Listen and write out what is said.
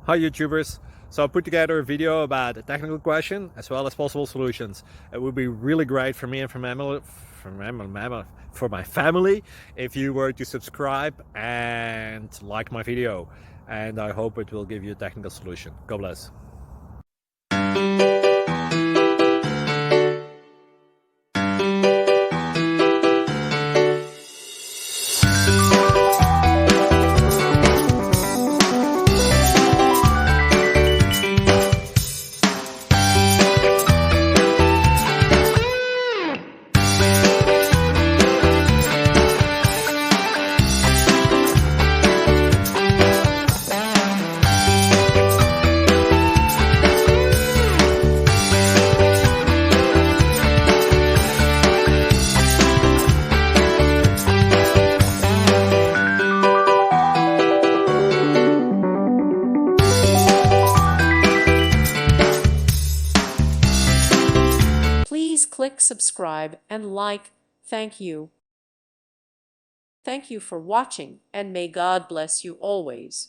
Hi YouTubers! So I put together a video about a technical question as well as possible solutions. It would be really great for me and for my family if you were to subscribe and like my video. And I hope it will give you a technical solution. God bless. Please click subscribe and like. Thank you. Thank you for watching, and may God bless you always.